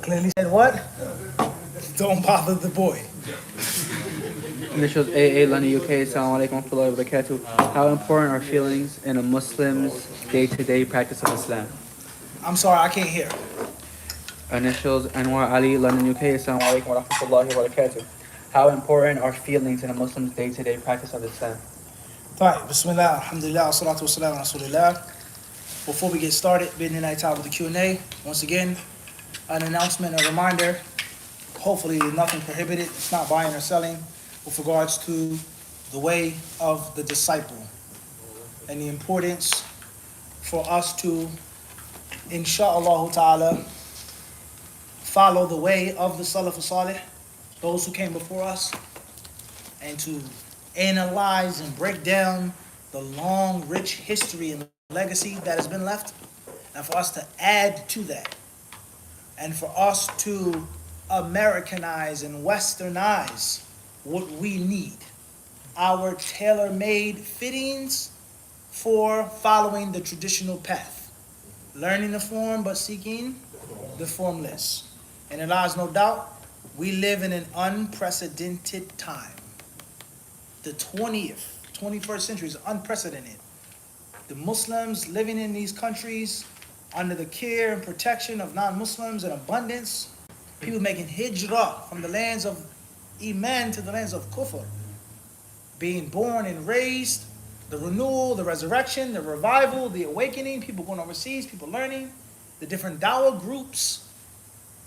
Clearly said what? Don't bother the boy. Initials AA London UK. Assalamu alaikum wa rahmatullahi wa barakatuh. How important are feelings in a Muslim's day-to-day practice of Islam? I'm sorry, I can't hear. Initials Anwar Ali London UK. Assalamu alaikum wa rahmatullahi wa barakatuh. How important are feelings in a Muslim's day-to-day practice of Islam? Right, Bismillah, Alhamdulillah, Salatu Wassalam, Rasulullah. Before we get started, Bidnillahi Ta'ala with the Q&A, once again, an announcement, a reminder, hopefully nothing prohibited, it's not buying or selling, with regards to the way of the disciple and the importance for us to, insha'Allah ta'ala, follow the way of the Salaf Salih, those who came before us, and to analyze and break down the long, rich history and legacy that has been left, and for us to add to that, and for us to Americanize and Westernize what we need, our tailor-made fittings for following the traditional path, learning the form but seeking the formless. And it lies no doubt, we live in an unprecedented time. The 21st century is unprecedented. The Muslims living in these countries under the care and protection of non-Muslims in abundance, people making hijrah from the lands of Iman to the lands of Kufr, being born and raised, the renewal, the resurrection, the revival, the awakening, people going overseas, people learning, the different dawah groups,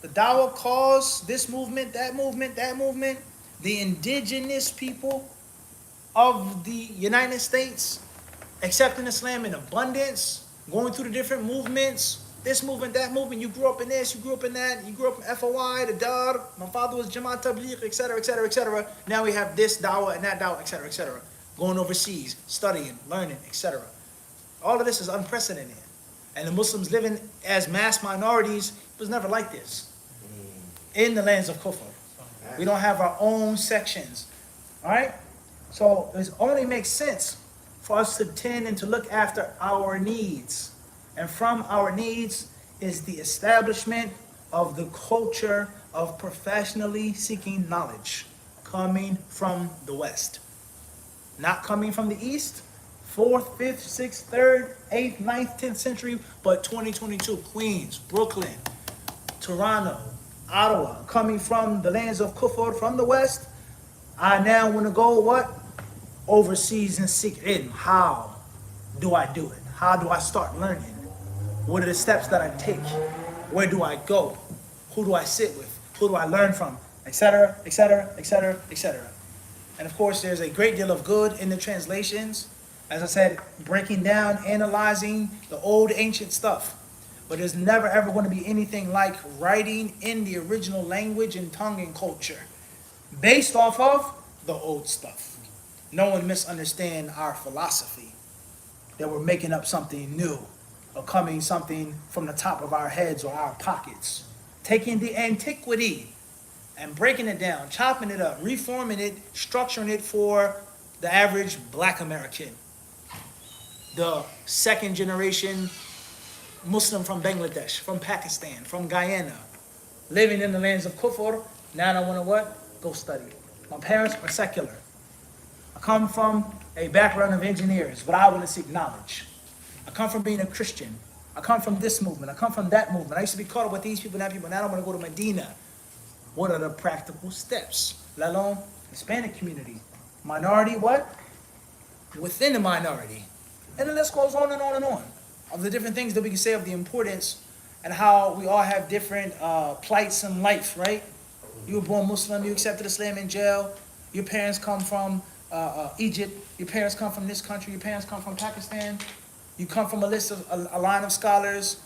the dawah cause, this movement, that movement, the indigenous people of the United States accepting Islam in abundance, going through the different movements, this movement, that movement, you grew up in this, you grew up in that, you grew up in FOI, the Dar, my father was Jamaat Tabligh, etc., etc., etc. Now we have this dawah and that dawah, etc., etc. Going overseas, studying, learning, etc. All of this is unprecedented. And the Muslims living as mass minorities, it was never like this in the lands of Kufr. We don't have our own sections, all right? So it only makes sense for us to tend and to look after our needs. And from our needs is the establishment of the culture of professionally seeking knowledge coming from the West. Not coming from the East, 4th, 5th, 6th, 3rd, 8th, 9th, 10th century, but 2022, Queens, Brooklyn, Toronto, Ottawa, coming from the lands of Kufr from the West. I now want to go what? Overseas and seek ilm. How do I do it? How do I start learning? What are the steps that I take? Where do I go? Who do I sit with? Who do I learn from? Etc., etc., etc., etc. And of course, there's a great deal of good in the translations. As I said, breaking down, analyzing the old ancient stuff. But there's never ever going to be anything like writing in the original language and tongue and culture based off of the old stuff. No one misunderstand our philosophy that we're making up something new or coming something from the top of our heads or our pockets. Taking the antiquity and breaking it down, chopping it up, reforming it, structuring it for the average Black American, the second generation Muslim from Bangladesh, from Pakistan, from Guyana, living in the lands of Kufr. Now I want to what? Go study. My parents are secular. I come from a background of engineers, but I want to seek knowledge. I come from being a Christian. I come from this movement. I come from that movement. I used to be caught up with these people and that people. Now I want to go to Medina. What are the practical steps? Let alone Hispanic community. Minority what? Within the minority. And the list goes on and on and on of the different things that we can say of the importance and how we all have different plights in life, right? You were born Muslim, you accepted Islam in jail. Your parents come from Egypt. Your parents come from this country. Your parents come from Pakistan. You come from a line of scholars,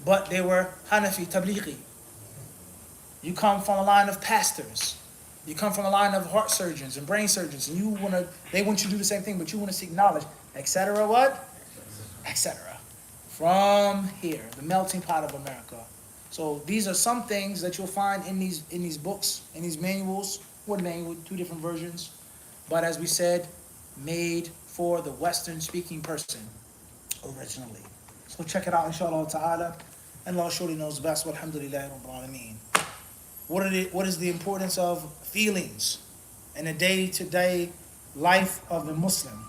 but they were Hanafi, Tablighi. You come from a line of pastors. You come from a line of heart surgeons and brain surgeons, and they want you to do the same thing, but you want to seek knowledge, etc. What? Etc. From here, the melting pot of America. So these are some things that you'll find in these books, in these manuals. One manual, two different versions, but as we said, made for the Western-speaking person originally. So check it out, inshallah ta'ala. And Allah surely knows best. Walhamdulillahi rabbil alameen. What is the importance of feelings in the day-to-day life of a Muslim?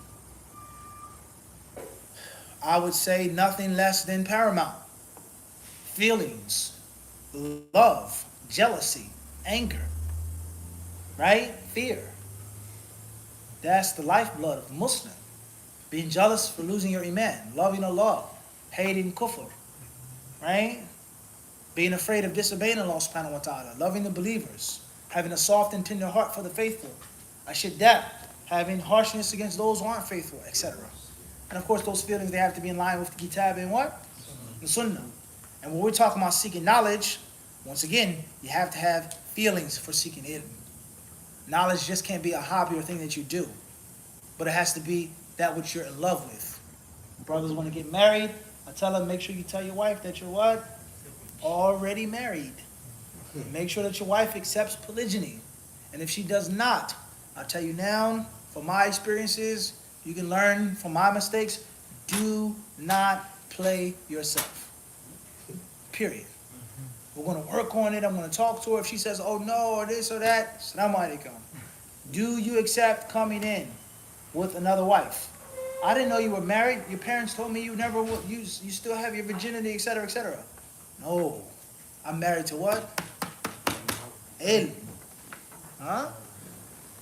I would say nothing less than paramount. Feelings, love, jealousy, anger, right? Fear. That's the lifeblood of a Muslim. Being jealous for losing your iman, loving Allah, hating kufr, right? Being afraid of disobeying Allah subhanahu wa ta'ala, loving the believers, having a soft and tender heart for the faithful, ashiddat, having harshness against those who aren't faithful, etc. And of course, those feelings, they have to be in line with the kitab and what? The sunnah. And when we're talking about seeking knowledge, once again, you have to have feelings for seeking ilm. Knowledge just can't be a hobby or thing that you do, but it has to be that which you're in love with. Brothers want to get married, I tell them, make sure you tell your wife that you're what? Already married. Make sure that your wife accepts polygyny. And if she does not, I'll tell you now, from my experiences, you can learn from my mistakes, do not play yourself. Period. We're going to work on it. I'm going to talk to her. If she says, oh no, or this or that, Assalamu alaikum. Do you accept coming in with another wife? I didn't know you were married. Your parents told me you never would. You still have your virginity, etc., etc. No. I'm married to what? Ilm. Huh?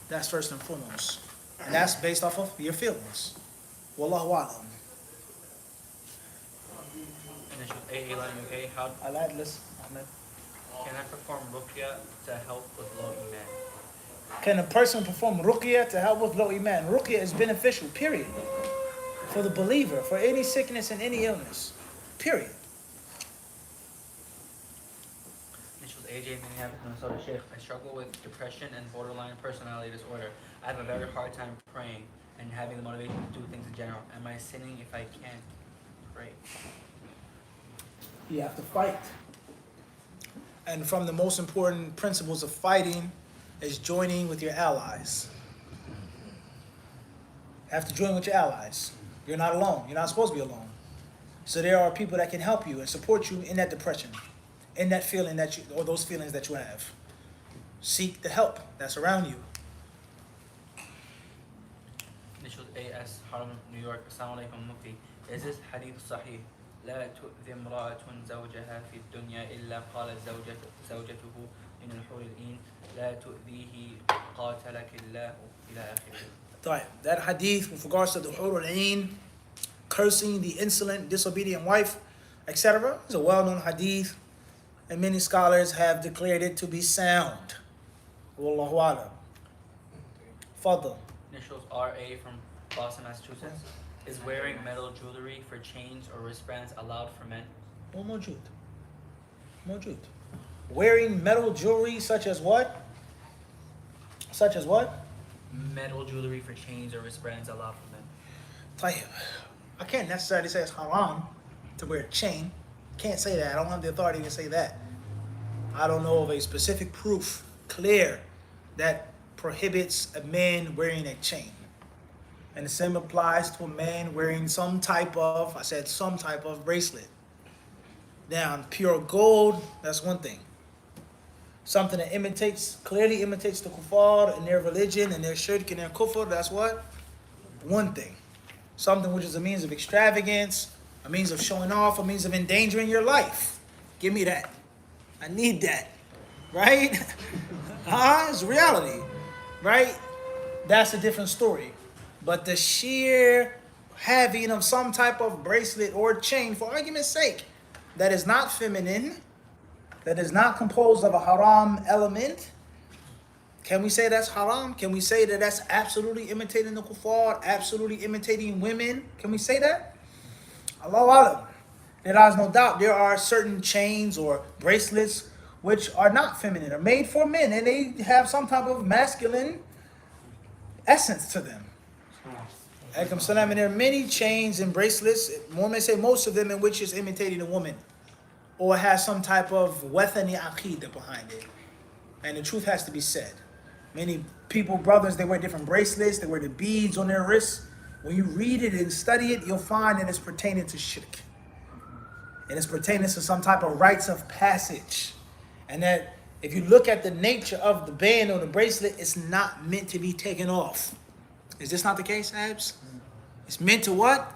That's first and foremost. And that's based off of your feelings. Wallahu a'lam. Initial AA line, okay? How Aladlis, Ahmed. can I perform ruqya to help with low iman? Can a person perform ruqya to help with low iman? Ruqya is beneficial, period. For the believer, for any sickness and any illness. Period. Initials AJ Minneapolis, Minnesota. Sheikh, I struggle with depression and borderline personality disorder. I have a very hard time praying and having the motivation to do things in general. Am I sinning if I can't pray? You have to fight. And from the most important principles of fighting is joining with your allies. You have to join with your allies. You're not alone. You're not supposed to be alone. So there are people that can help you and support you in that depression, in that feeling that you, or those feelings that you have. Seek the help that's around you. Initials AS, Harlem, New York. Assalamu alaikum, Mufti. Is this hadith sahih? لا تؤذي امرأة زوجها في الدنيا إلا قالت زوجته من الحور العين لا تؤذيه قاتلك الله إلى آخره. Right. That hadith with regards to the hur al-ain, cursing the insolent, disobedient wife, etc. is a well-known hadith, and many scholars have declared it to be sound. Wallahu a'lam. Fadl. Initials RA from Boston, Massachusetts. Is wearing metal jewelry for chains or wristbands allowed for men? Oh, mawjood. Mawjood. Wearing metal jewelry such as what? Such as what? Metal jewelry for chains or wristbands allowed for men. Tayyib. I can't necessarily say it's haram to wear a chain. Can't say that. I don't have the authority to say that. I don't know of a specific proof, clear, that prohibits a man wearing a chain. And the same applies to a man wearing some type of, I said some type of bracelet. Now, pure gold, that's one thing. Something that clearly imitates the kuffar and their religion and their shirk and their kufr, that's what? One thing. Something which is a means of extravagance, a means of showing off, a means of endangering your life. Give me that. I need that. Right? It's reality. Right? That's a different story. But the sheer having of some type of bracelet or chain, for argument's sake, that is not feminine, that is not composed of a haram element, can we say that's haram? Can we say that that's absolutely imitating the kuffar, absolutely imitating women? Can we say that? Allahu Alam. There is no doubt there are certain chains or bracelets which are not feminine, are made for men, and they have some type of masculine essence to them. Alaikum salam. And there are many chains and bracelets, one may say most of them, in which is imitating a woman or has some type of wathani aqidah behind it. And the truth has to be said. Many people, brothers, they wear different bracelets, they wear the beads on their wrists. When you read it and study it, you'll find that it's pertaining to shirk. And it's pertaining to some type of rites of passage. And that If you look at the nature of the band or the bracelet, it's not meant to be taken off. Is this not the case, Abs? It's meant to what?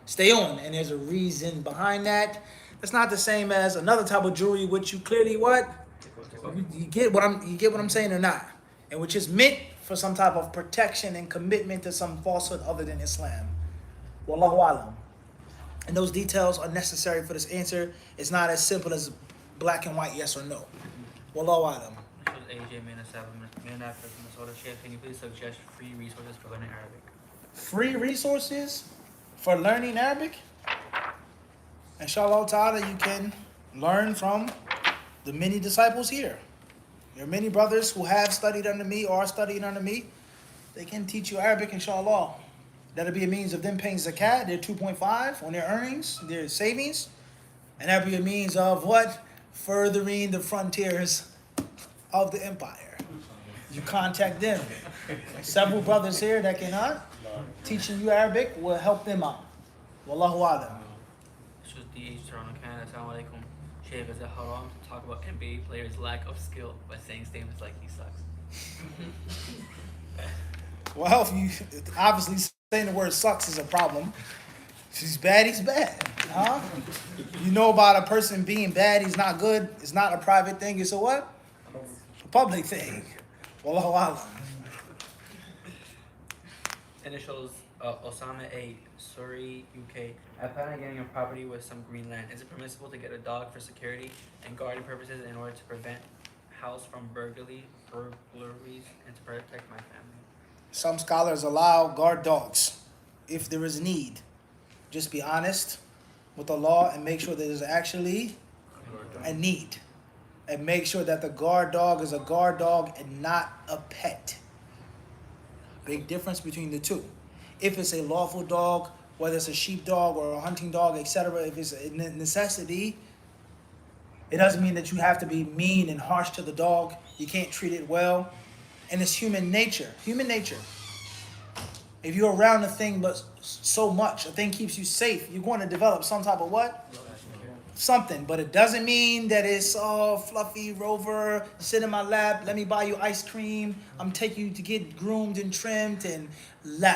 Stay on. And there's a reason behind that. It's not the same as another type of jewelry, which you clearly what? You get what I'm saying or not? And which is meant for some type of protection and commitment to some falsehood other than Islam. Wallahu alam. And those details are necessary for this answer. It's not as simple as black and white, yes or no. Wallahu alam. This was AJ Minnesota. Sheikh, can you please suggest free resources for learning Arabic? Free resources for learning Arabic. Inshallah ta'ala, you can learn from the many disciples here. There are many brothers who have studied under me or are studying under me. They can teach you Arabic, inshallah. That'll be a means of them paying zakat, their 2.5 on their earnings, their savings. And that'll be a means of what? Furthering the frontiers of the empire. You contact them. Several brothers here that cannot. Teaching you Arabic will help them out. Wallahu alam. This was DH Toronto, Canada. Assalamu alaikum. Sheikh, is it haram to talk about NBA players' lack of skill by saying statements like he sucks? Well, if you obviously saying the word sucks is a problem. If he's bad, he's bad. Huh? You know about a person being bad, he's not good. It's not a private thing. It's a what? A public thing. Wallahu alam. Initials Osama A. Surrey, UK. I plan on getting a property with some green land. Is it permissible to get a dog for security and guarding purposes in order to prevent house from burglaries and to protect my family? Some scholars allow guard dogs if there is need. Just be honest with the law and make sure that there's actually a need. And make sure that the guard dog is a guard dog and not a pet. Big difference between the two. If it's a lawful dog, whether it's a sheep dog or a hunting dog, etc., if it's a necessity, it doesn't mean that you have to be mean and harsh to the dog. You can't treat it well. And it's human nature. Human nature. If you're around a thing but so much, a thing keeps you safe, you're going to develop some type of what? Something. But it doesn't mean that it's all fluffy, rover, sit in my lap, let me buy you ice cream, I'm taking you to get groomed and trimmed, and la.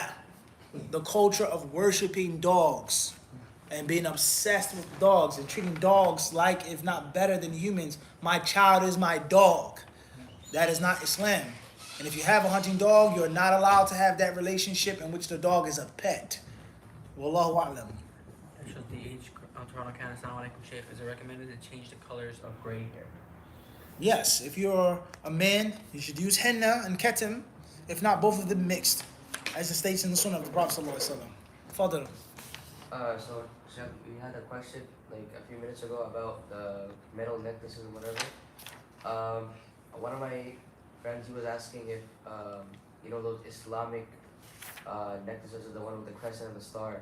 The culture of worshiping dogs and being obsessed with dogs and treating dogs like, if not better than humans, my child is my dog. That is not Islam. And if you have a hunting dog, you're not allowed to have that relationship in which the dog is a pet. Wallahu a'lam. This was DH Toronto, Canada. Assalamu alaikum, Sheikh. Is it recommended to change the colors of gray hair? Yes, if you're a man, you should use henna and ketim, if not both of them mixed, as it states in the Sunnah of the Prophet sallallahu alaihi wasallam. Fadl. So Sheikh, we had a question like a few minutes ago about the metal necklaces and whatever. One of my friends, he was asking if those Islamic necklaces are the one with the crescent and the star,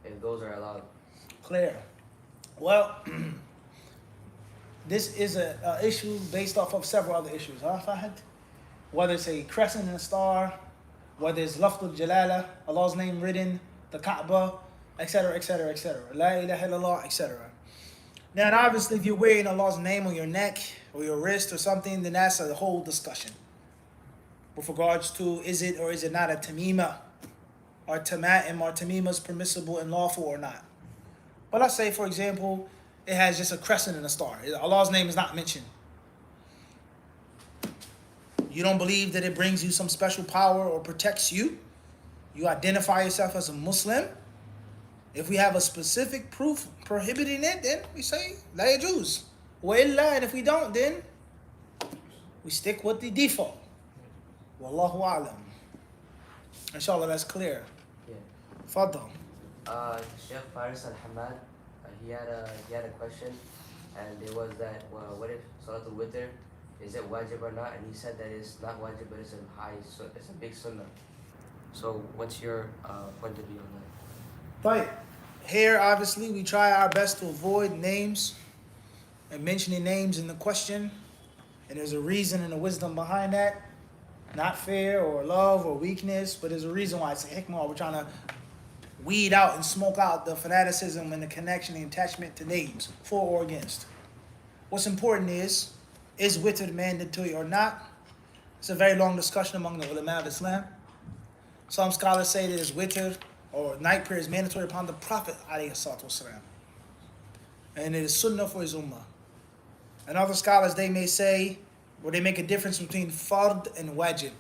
if those are allowed. Clear. Well, this is an issue based off of several other issues, huh, Fahad? Whether it's a crescent and a star, whether it's Lafdul Jalala, Allah's name written, the Kaaba, etc., etc., etc., La ilaha illallah, etc. Now, and obviously, if you're wearing Allah's name on your neck or your wrist or something, then that's a whole discussion. With regards to, is it or is it not a tamima? Are tama'im or tamimas permissible and lawful or not? But let's say, for example, it has just a crescent and a star. Allah's name is not mentioned. You don't believe that it brings you some special power or protects you. You identify yourself as a Muslim. If we have a specific proof prohibiting it, then we say, La yajuz. Wa illa, and if we don't, then we stick with the default. Wallahu a'lam. Inshallah, that's clear. Yeah. Fadl. Sheikh Faris Al-Hamad, he had a question, and it was that, well, what if Salatul Witr, is it wajib or not? And he said that it's not wajib, but it's a big sunnah. So what's your point of view on that? Right. Here, obviously, we try our best to avoid names and mentioning names in the question. And there's a reason and a wisdom behind that. Not fear or love or weakness, but there's a reason why it's a hikmah. We're trying to weed out and smoke out the fanaticism and the connection and attachment to names, for or against. What's important is Is witr mandatory or not? It's a very long discussion among the ulama of Islam. Some scholars say that it's witr or night prayer is mandatory upon the Prophet ﷺ, and it is sunnah for his ummah. And other scholars, they may say, or they make a difference between fard and wajib,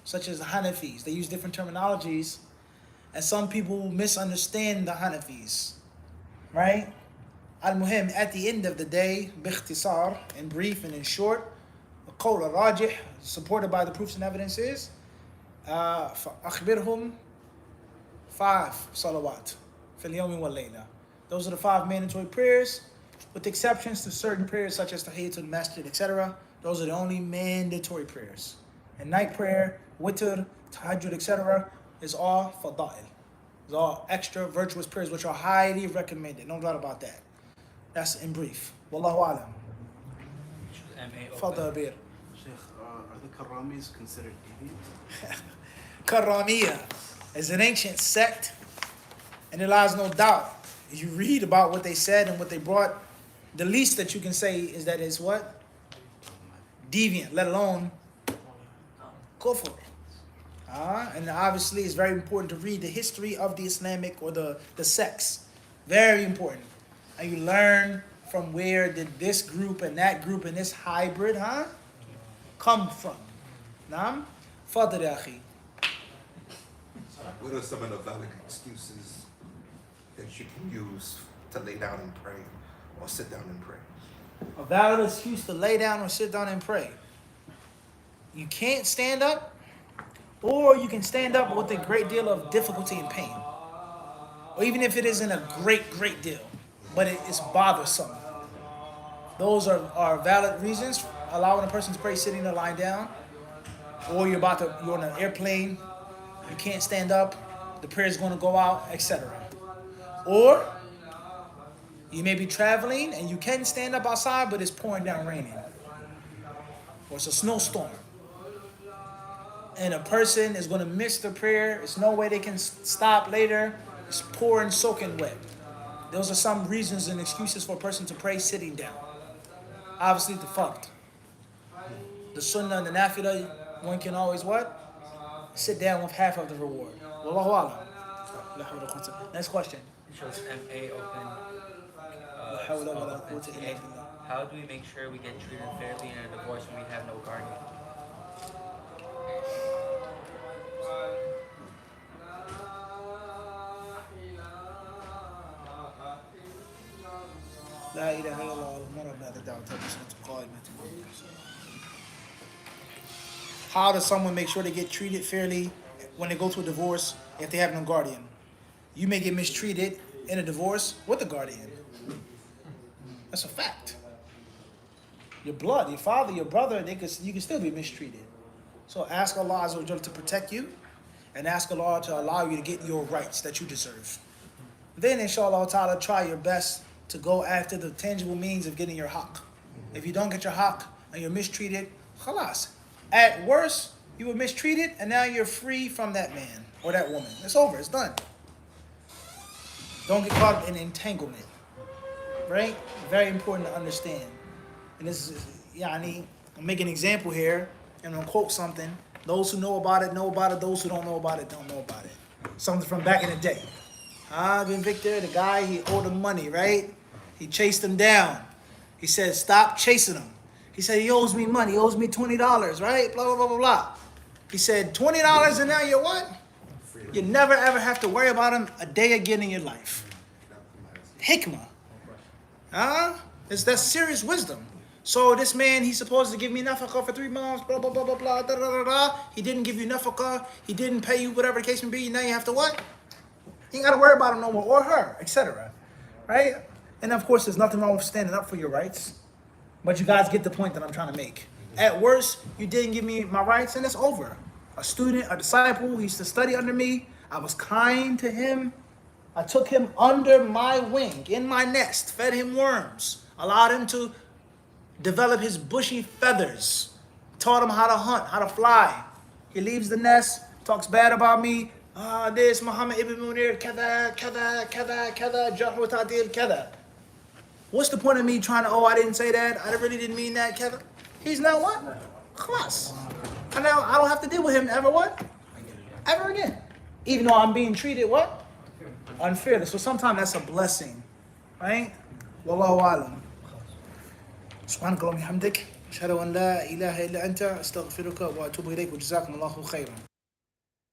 such as the Hanafis. They use different terminologies, and some people misunderstand the Hanafis, right? Al-Muhim, at the end of the day, bikhtisar, in brief and in short, the qawl al-rajih, supported by the proofs and evidences, فَأَخْبِرْهُمْ 5 salawat, fil yawmi wal layla. Those are the 5 mandatory prayers, with exceptions to certain prayers such as Tahiyyatul Masjid, etc. Those are the only mandatory prayers. And night prayer, witr, tahajjud, etc. is all fada'il. It's all extra virtuous prayers which are highly recommended. No doubt about that. That's in brief. Wallahu alam. Fadal Bir. Sheikh, are the Karamis considered deviant? Karamiya is an ancient sect, and there lies no doubt. If you read about what they said and what they brought, the least that you can say is that it's what? Deviant, let alone kufr. And obviously it's very important to read the history of the Islamic or the sects. Very important. And you learn from where did this group and that group and this hybrid come from. Naam? Fadl ya akhi. What are some of the valid excuses that you can use to lay down and pray or sit down and pray? A valid excuse to lay down or sit down and pray. You can't stand up, or you can stand up with a great deal of difficulty and pain. Or even if it isn't a great deal, but it is bothersome. Those are valid reasons allowing a person to pray sitting or lying down. Or you're on an airplane, you can't stand up, the prayer is going to go out, etc. Or you may be traveling and you can stand up outside, but it's pouring down raining. Or it's a snowstorm. And a person is going to miss the prayer. There's no way they can stop later. It's pouring, soaking wet. Those are some reasons and excuses for a person to pray sitting down. Obviously, the fard. The sunnah and the nafilah, one can always what? Sit down with half of the reward. Wallahu alam. Next question. It shows MA open. How How do we make sure we get treated fairly in a divorce when we have no guardian? لا إله إلا الله والمرء بعد دعوة المسلمة قائمة. How does someone make sure they get treated fairly when they go to a divorce if they have no guardian? You may get mistreated in a divorce with a guardian. That's a fact. Your blood, your father, your brother, you can still be mistreated. So ask Allah Azza wa Jalla to protect you, and ask Allah to allow you to get your rights that you deserve. Then inshallah ta'ala try your best to go after the tangible means of getting your haqq. If you don't get your haqq and you're mistreated, khalas. At worst, you were mistreated and now you're free from that man or that woman. It's over, it's done. Don't get caught in entanglement. Right? Very important to understand. And this is, I'm making an example here, and I'm going to quote something. Those who know about it, know about it. Those who don't know about it, don't know about it. Something from back in the day. Ben Victor, the guy, he owed him money, right? He chased him down. He said, stop chasing him. He said, he owes me money. He owes me $20, right? Blah, blah, blah, blah, blah. He said, $20 and now you're what? You never ever have to worry about him a day again in your life. Hikmah. That's serious wisdom. So this man, he's supposed to give me nafaqah for 3 months, blah, blah, blah, blah, blah, da, da, da, da. He didn't give you nafaqah. He didn't pay you, whatever the case may be. Now you have to what? You ain't got to worry about him no more, or her, etc. Right? And of course, there's nothing wrong with standing up for your rights. But you guys get the point that I'm trying to make. At worst, you didn't give me my rights, and it's over. A student, a disciple who used to study under me, I was kind to him. I took him under my wing, in my nest, fed him worms, allowed him to develop his bushy feathers, taught him how to hunt, how to fly. He leaves the nest, talks bad about me. This Muhammad ibn Munir, kada, kada, kada, kada, jarh wa ta'dil, kada. What's the point of me trying to, oh, I didn't say that, I really didn't mean that, Kevin? He's now what? Khalas. And now I don't have to deal with him ever what? Ever again. Even though I'm being treated what? Unfairly. So sometimes that's a blessing. Right? Wallahu alam. سبحانك اللهم وبحمدك أشهد أن لا إله إلا أنت أستغفرك وأتوب إليك وجزاكم الله خيرا.